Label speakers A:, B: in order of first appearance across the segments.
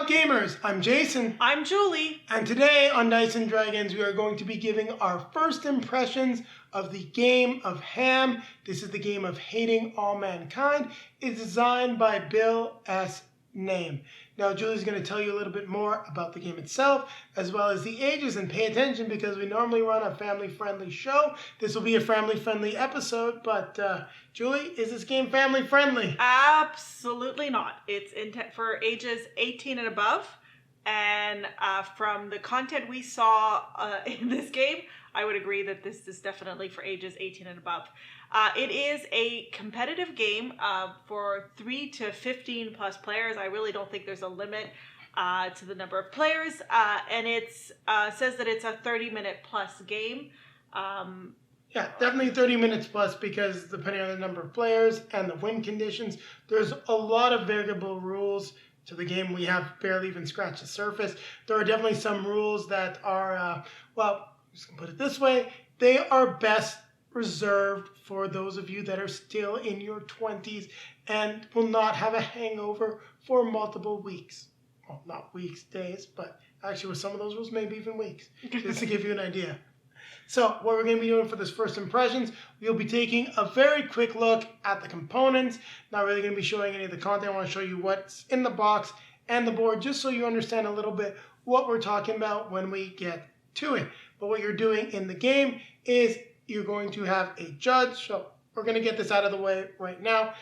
A: up, gamers? I'm Jason.
B: I'm Julie.
A: And today on Dice and Dragons, we are going to be giving our first impressions of the game of Ham. This is the game of hating all mankind. It's designed by Bill S. Naim. Now, Julie's going to tell you a little bit more about the game itself, as well as the ages, and pay attention because we normally run a family-friendly show. This will be a family-friendly episode, but Julie, is this game family-friendly?
B: Absolutely not. It's for ages 18 and above, and from the content we saw in this game, I would agree that this is definitely for ages 18 and above. It is a competitive game for 3 to 15 plus players. I really don't think there's a limit to the number of players. And it says that it's a 30-minute plus game.
A: Yeah, definitely 30 minutes plus because depending on the number of players and the win conditions, there's a lot of variable rules to the game. We have barely even scratched the surface. There are definitely some rules that are, well, I'm just going to put it this way, they are best reserved for those of you that are still in your 20s and will not have a hangover for multiple weeks. Well, not weeks, days, but actually with some of those rules, maybe even weeks, just to give you an idea. So what we're going to be doing for this first impressions, we'll be taking a very quick look at the components. Not really going to be showing any of the content. I want to show you what's in the box and the board, just so you understand a little bit what we're talking about when we get to it. But what you're doing in the game is you're going to have a judge. So we're going to get this out of the way right now.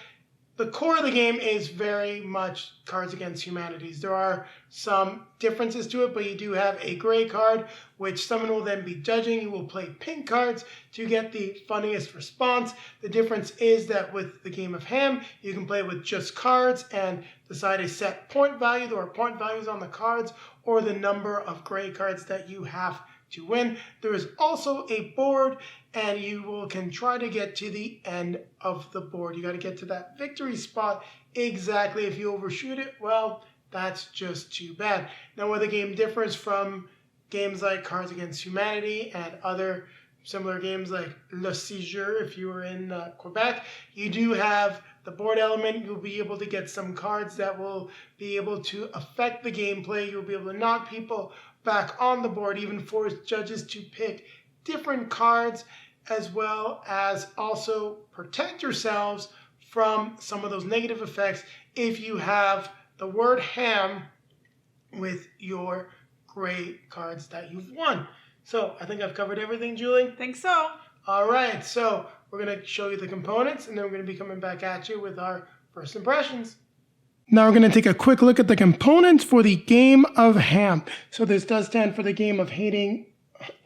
A: The core of the game is very much Cards Against Humanities. There are some differences to it, but you do have a gray card, which someone will then be judging. You will play pink cards to get the funniest response. The difference is that with the game of Ham, you can play with just cards and decide a set point value. There are point values on the cards or the number of gray cards that you have to win. There is also a board, and you can try to get to the end of the board. You got to get to that victory spot exactly. If you overshoot it, well, that's just too bad. Now, where the game differs from games like Cards Against Humanity and other similar games like Le Séjour, if you were in Quebec, you do have the board element. You'll be able to get some cards that will be able to affect the gameplay. You'll be able to knock people back on the board, even force judges to pick different cards, as well as also protect yourselves from some of those negative effects if you have the word ham with your gray cards that you've won. So I think I've covered everything, Julie.
B: Think so.
A: All right, so we're going to show you the components, and then we're going to be coming back at you with our first impressions. Now we're going to take a quick look at the components for the game of Ham. So this does stand for the game of hating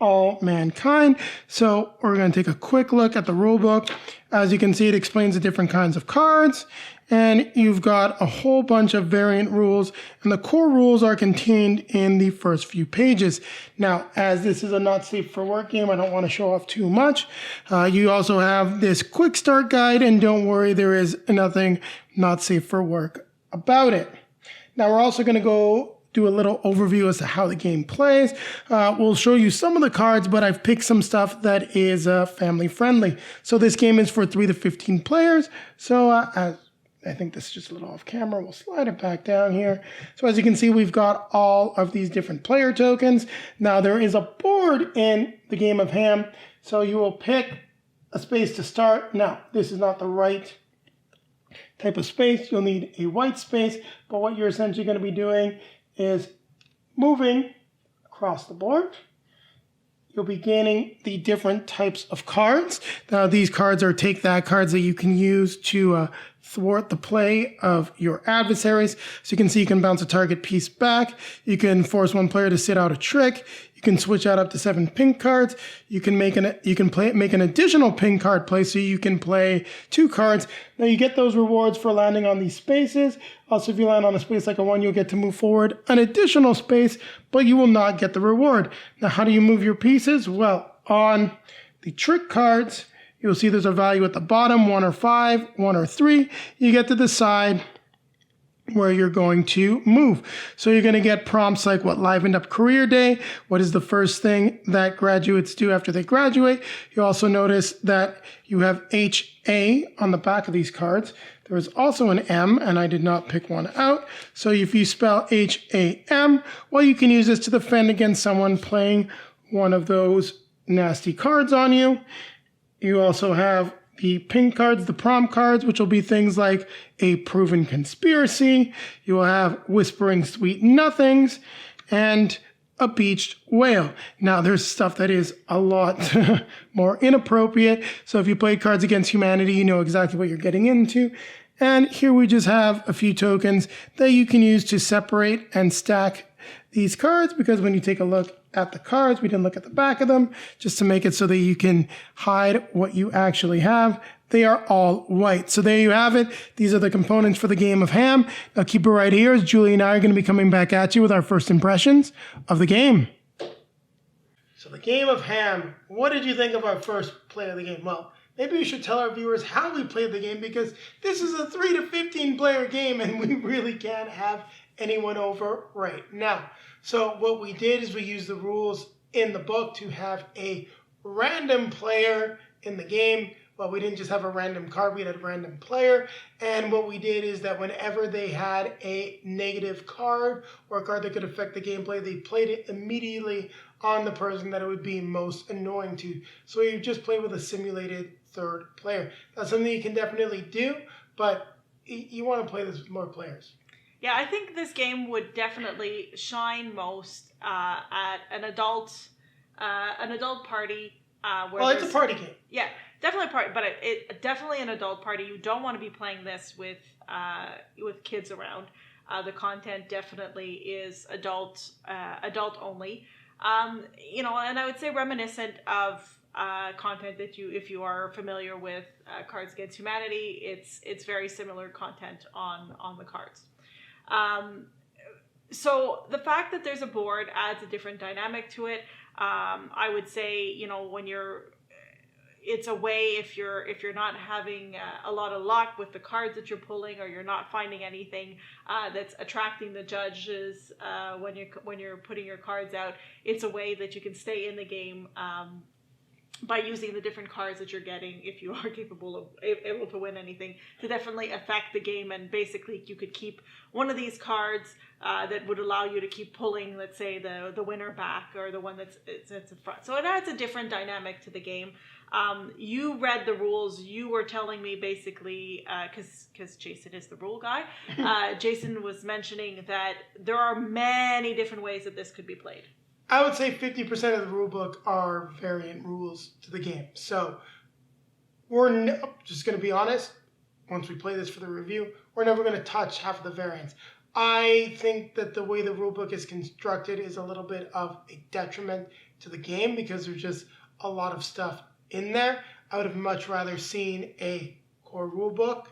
A: all mankind. So we're going to take a quick look at the rule book. As you can see, it explains the different kinds of cards, and you've got a whole bunch of variant rules, and the core rules are contained in the first few pages. Now, as this is a not safe for work game, I don't want to show off too much. You also have this quick start guide, and don't worry, there is nothing not safe for work about it. Now we're also going to go do a little overview as to how the game plays. We'll show you some of the cards, but I've picked some stuff that is family friendly. So this game is for 3 to 15 players. So I think this is just a little off camera. We'll slide it back down here. So as you can see, we've got all of these different player tokens. Now there is a board in the game of Ham. So you will pick a space to start. Now this is not the right type of space. You'll need a white space, but what you're essentially going to be doing is moving across the board. You'll be gaining the different types of cards. Now these cards are take that cards that you can use to thwart the play of your adversaries. So you can see you can bounce a target piece back. You can force one player to sit out a trick. You can switch out up to 7 pink cards. You can make an additional pink card play, so you can play 2 cards. Now you get those rewards for landing on these spaces. Also, if you land on a space like a 1, you'll get to move forward an additional space, but you will not get the reward. Now, how do you move your pieces? Well, on the trick cards, you'll see there's a value at the bottom, 1 or 5, 1 or 3. You get to decide where you're going to move. So you're going to get prompts like what livened up career day, what is the first thing that graduates do after they graduate. You also notice that you have HA on the back of these cards. There is also an M, and I did not pick one out. So if you spell HAM, well, you can use this to defend against someone playing one of those nasty cards on you. You also have the pink cards, the prompt cards, which will be things like a proven conspiracy. You will have whispering sweet nothings and a beached whale. Now, there's stuff that is a lot more inappropriate. So if you play Cards Against Humanity, you know exactly what you're getting into. And here we just have a few tokens that you can use to separate and stack these cards, because when you take a look at the cards, we didn't look at the back of them, just to make it so that you can hide what you actually have. They are all white. So there you have it. These are the components for the game of Ham. Now keep it right here, as Julie and I are going to be coming back at you with our first impressions of the game. So the game of Ham, what did you think of our first play of the game? Well, maybe we should tell our viewers how we played the game, because this is a 3 to 15 player game and we really can't have anyone over right now. So what we did is we used the rules in the book to have a random player in the game. Well, we didn't just have a random card, we had a random player. And what we did is that whenever they had a negative card or a card that could affect the gameplay, they played it immediately on the person that it would be most annoying to. So you just play with a simulated third player. That's something you can definitely do, but you want to play this with more players.
B: Yeah, I think this game would definitely shine most at an adult party.
A: Well, it's a party game.
B: Yeah, definitely a party, but it definitely an adult party. You don't want to be playing this with kids around. The content definitely is adult only. And I would say reminiscent of content that if you are familiar with Cards Against Humanity, it's very similar content on the cards. So the fact that there's a board adds a different dynamic to it. I would say, when it's a way if you're not having a lot of luck with the cards that you're pulling, or you're not finding anything that's attracting the judges when you're putting your cards out, it's a way that you can stay in the game by using the different cards that you're getting, if you are able to win anything, to definitely affect the game. And basically you could keep one of these cards that would allow you to keep pulling, let's say, the winner back, or the one that's in front. So it adds a different dynamic to the game. You read the rules. You were telling me basically, because Jason is the rule guy, Jason was mentioning that there are many different ways that this could be played.
A: I would say 50% of the rule book are variant rules to the game. So we're just going to be honest, once we play this for the review, we're never going to touch half of the variants. I think that the way the rule book is constructed is a little bit of a detriment to the game, because there's just a lot of stuff in there. I would have much rather seen a core rule book,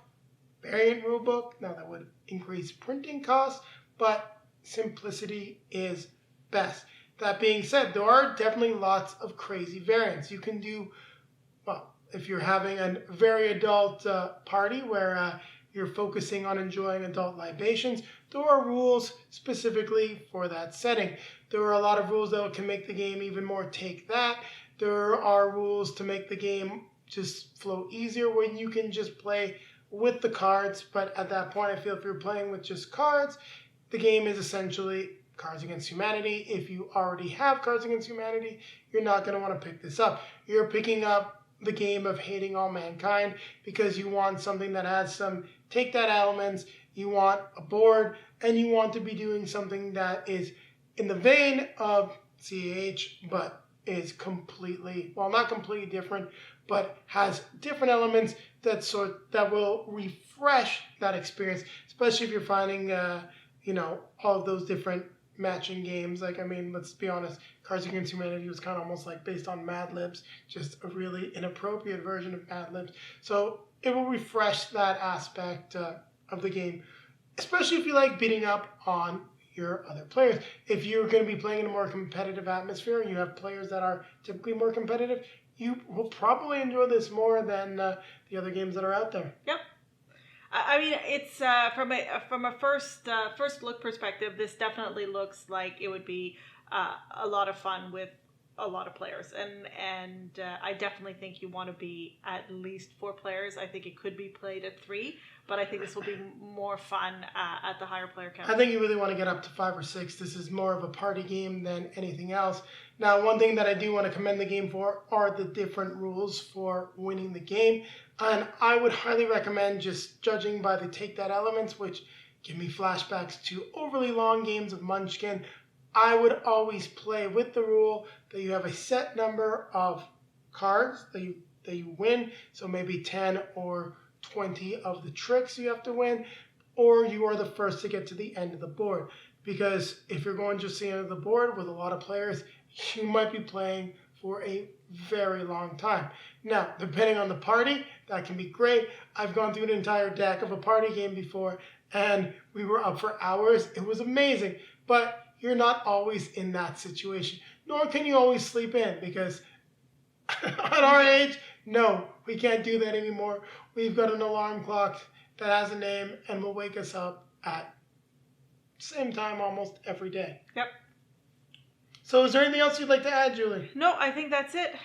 A: variant rule book. Now that would increase printing costs, but simplicity is best. That being said, there are definitely lots of crazy variants. You can do, well, if you're having a very adult party where you're focusing on enjoying adult libations, there are rules specifically for that setting. There are a lot of rules that can make the game even more take that. There are rules to make the game just flow easier when you can just play with the cards. But at that point, I feel if you're playing with just cards, the game is essentially Cards Against Humanity. If you already have Cards Against Humanity, you're not going to want to pick this up. You're picking up the game of Hating All Mankind because you want something that has some take that elements, you want a board, and you want to be doing something that is in the vein of CAH, but is completely, well, not completely different, but has different elements that will refresh that experience, especially if you're finding, all of those different matching games. Like, I mean, let's be honest, Cards Against Humanity was kind of almost like based on Mad Libs, just a really inappropriate version of Mad Libs. So it will refresh that aspect of the game, especially if you like beating up on your other players. If you're going to be playing in a more competitive atmosphere and you have players that are typically more competitive, you will probably enjoy this more than the other games that are out there.
B: Yep. I mean, it's from a first look perspective. This definitely looks like it would be a lot of fun with a lot of players, and I definitely think you want to be at least 4 players. I think it could be played at 3, but I think this will be more fun at the higher player count.
A: I think you really want to get up to 5 or 6. This is more of a party game than anything else. Now, one thing that I do want to commend the game for are the different rules for winning the game. And I would highly recommend just judging by the take that elements, which give me flashbacks to overly long games of Munchkin. I would always play with the rule that you have a set number of cards that you win. So maybe 10 or 20 of the tricks you have to win, or you are the first to get to the end of the board. Because if you're going just to the end of the board with a lot of players, you might be playing for a very long time. Now, depending on the party, that can be great. I've gone through an entire deck of a party game before, and we were up for hours. It was amazing. But you're not always in that situation, nor can you always sleep in, because at our age, no, we can't do that anymore. We've got an alarm clock that has a name and will wake us up at the same time almost every day.
B: Yep.
A: So is there anything else you'd like to add, Julie?
B: No, I think that's it.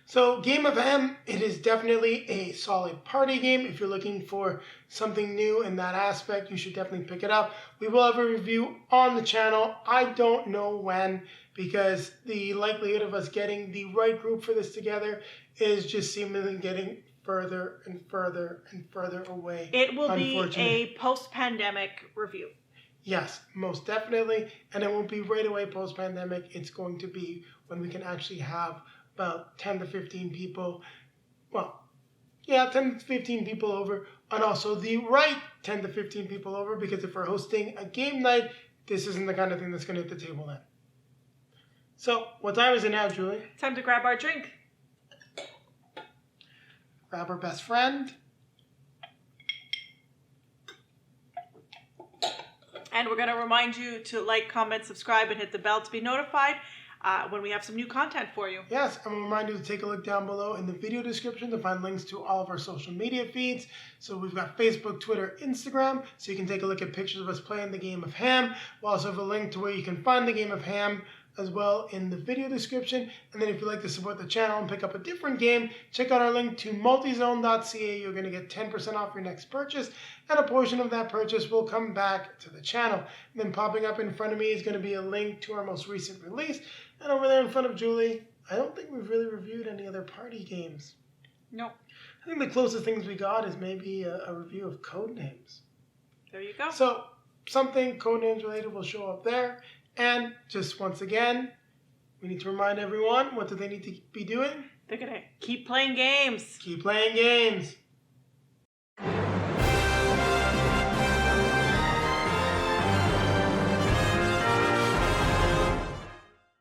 A: So Game of M, it is definitely a solid party game. If you're looking for something new in that aspect, you should definitely pick it up. We will have a review on the channel. I don't know when, because the likelihood of us getting the right group for this together is just seemingly getting further and further and further away.
B: It will be a post-pandemic review.
A: Yes, most definitely. And it won't be right away post-pandemic. It's going to be when we can actually have about 10 to 15 people. Well, yeah, 10 to 15 people over. And also the right 10 to 15 people over, because if we're hosting a game night, this isn't the kind of thing that's going to hit the table then. So, what time is it now, Julie?
B: Time to grab our drink.
A: Grab our best friend.
B: And we're going to remind you to like, comment, subscribe, and hit the bell to be notified when we have some new content for you.
A: Yes, and we'll remind you to take a look down below in the video description to find links to all of our social media feeds. So we've got Facebook, Twitter, Instagram, so you can take a look at pictures of us playing the game of Ham. We'll also have a link to where you can find the game of Ham as well in the video description. And then if you'd like to support the channel and pick up a different game, check out our link to multizone.ca. You're going to get 10% off your next purchase, and a portion of that purchase will come back to the channel. And then popping up in front of me is going to be a link to our most recent release. And over there in front of Julie, I don't think we've really reviewed any other party games.
B: No.
A: I think the closest things we got is maybe a review of Codenames.
B: There you go.
A: So something Codenames related will show up there. And just once again, we need to remind everyone, what do they need to be doing?
B: They're going to keep playing games.
A: Keep playing games.